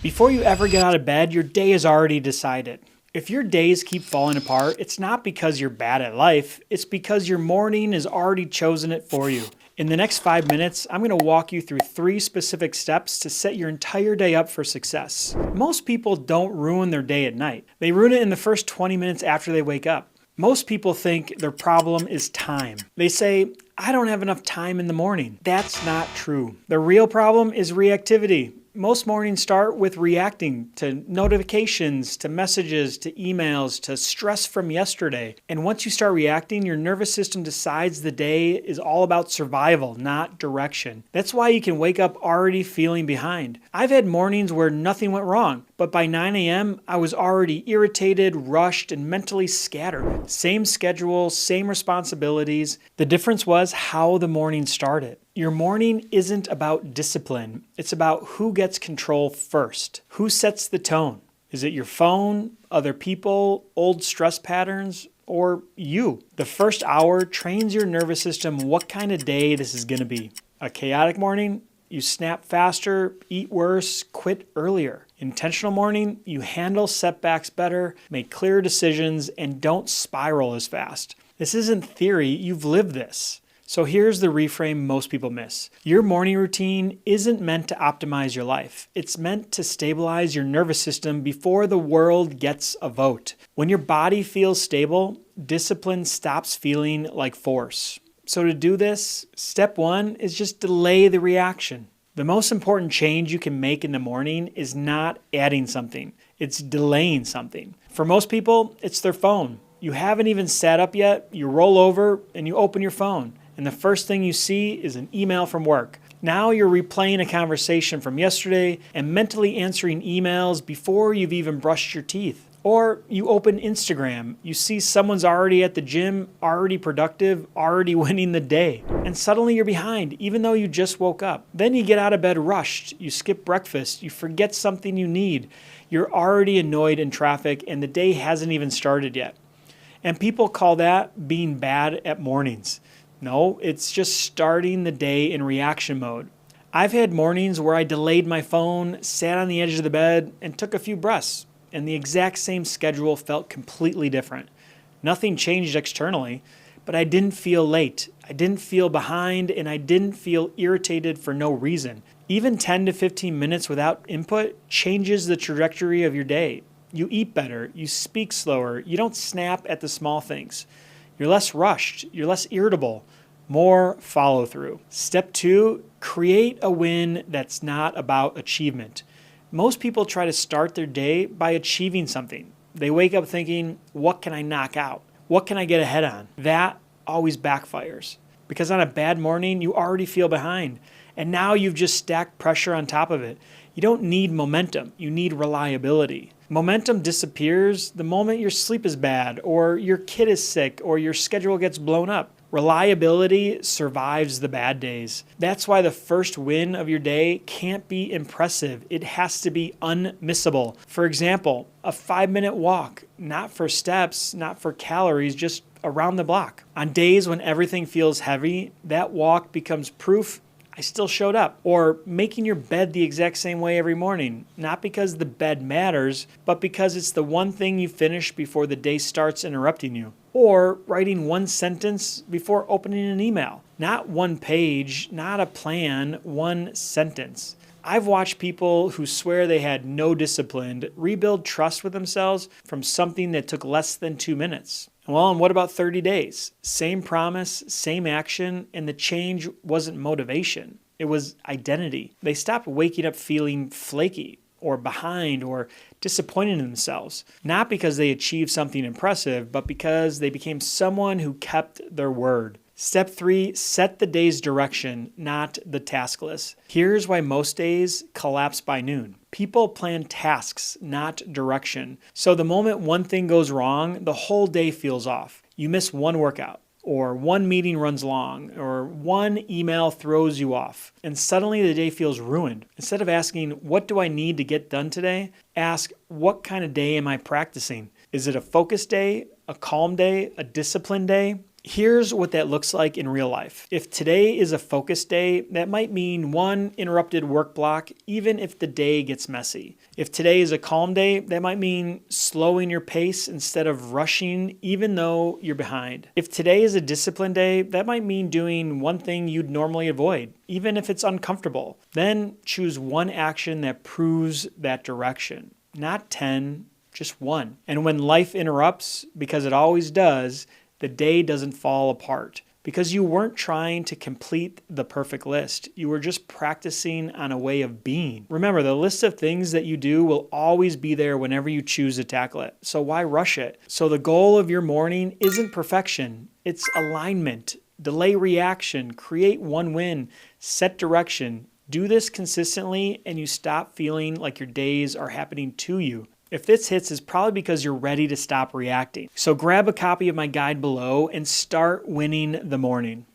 Before you ever get out of bed, your day is already decided. If your days keep falling apart, it's not because you're bad at life, it's because your morning has already chosen it for you. In the next 5 minutes, I'm going to walk you through 3 specific steps to set your entire day up for success. Most people don't ruin their day at night. They ruin it in the first 20 minutes after they wake up. Most people think their problem is time. They say, I don't have enough time in the morning. That's not true. The real problem is reactivity. Most mornings start with reacting to notifications, to messages, to emails, to stress from yesterday. And once you start reacting, your nervous system decides the day is all about survival, not direction. That's why you can wake up already feeling behind. I've had mornings where nothing went wrong, but by 9 a.m., I was already irritated, rushed, and mentally scattered. Same schedule, same responsibilities. The difference was how the morning started. Your morning isn't about discipline. It's about who gets control first. Who sets the tone? Is it your phone, other people, old stress patterns, or you? The first hour trains your nervous system what kind of day this is going to be. A chaotic morning? You snap faster, eat worse, quit earlier. Intentional morning, you handle setbacks better, make clear decisions, and don't spiral as fast. This isn't theory, you've lived this. So here's the reframe most people miss. Your morning routine isn't meant to optimize your life. It's meant to stabilize your nervous system before the world gets a vote. When your body feels stable, discipline stops feeling like force. So to do this, step 1 is just delay the reaction. The most important change you can make in the morning is not adding something. It's delaying something. For most people, it's their phone. You haven't even sat up yet, you roll over and you open your phone. And the first thing you see is an email from work. Now you're replaying a conversation from yesterday and mentally answering emails before you've even brushed your teeth. Or you open Instagram, you see someone's already at the gym, already productive, already winning the day. And suddenly you're behind, even though you just woke up. Then you get out of bed rushed, you skip breakfast, you forget something you need. You're already annoyed in traffic and the day hasn't even started yet. And people call that being bad at mornings. No, it's just starting the day in reaction mode. I've had mornings where I delayed my phone, sat on the edge of the bed, and took a few breaths, and the exact same schedule felt completely different. Nothing changed externally, but I didn't feel late, I didn't feel behind, and I didn't feel irritated for no reason. Even 10 to 15 minutes without input changes the trajectory of your day. You eat better, you speak slower, you don't snap at the small things. You're less rushed, you're less irritable, more follow through. Step 2, create a win that's not about achievement. Most people try to start their day by achieving something. They wake up thinking, what can I knock out? What can I get ahead on? That always backfires. Because on a bad morning, you already feel behind. And now you've just stacked pressure on top of it. You don't need momentum, you need reliability. Momentum disappears the moment your sleep is bad, or your kid is sick, or your schedule gets blown up. Reliability survives the bad days. That's why the first win of your day can't be impressive. It has to be unmissable. For example, a 5-minute walk, not for steps, not for calories, just around the block. On days when everything feels heavy, that walk becomes proof I still showed up. Or making your bed the exact same way every morning, not because the bed matters, but because it's the one thing you finish before the day starts interrupting you. Or writing one sentence before opening an email. Not one page, not a plan, one sentence. I've watched people who swear they had no discipline rebuild trust with themselves from something that took less than 2 minutes. Well, and what about 30 days? Same promise, same action, and the change wasn't motivation. It was identity. They stopped waking up feeling flaky or behind or disappointed in themselves. Not because they achieved something impressive, but because they became someone who kept their word. Step 3, set the day's direction, not the task list. Here's why most days collapse by noon. People plan tasks, not direction. So the moment one thing goes wrong, the whole day feels off. You miss one workout, or one meeting runs long, or one email throws you off, and suddenly the day feels ruined. Instead of asking, what do I need to get done today? Ask, what kind of day am I practicing? Is it a focused day, a calm day, a disciplined day? Here's what that looks like in real life. If today is a focus day, that might mean one interrupted work block, even if the day gets messy. If today is a calm day, that might mean slowing your pace instead of rushing, even though you're behind. If today is a discipline day, that might mean doing one thing you'd normally avoid, even if it's uncomfortable. Then choose one action that proves that direction. Not 10, just one. And when life interrupts, because it always does, the day doesn't fall apart because you weren't trying to complete the perfect list. You were just practicing on a way of being. Remember, the list of things that you do will always be there whenever you choose to tackle it. So why rush it? So the goal of your morning isn't perfection. It's alignment. Delay reaction. Create one win. Set direction. Do this consistently and you stop feeling like your days are happening to you. If this hits, it's probably because you're ready to stop reacting. So grab a copy of my guide below and start winning the morning.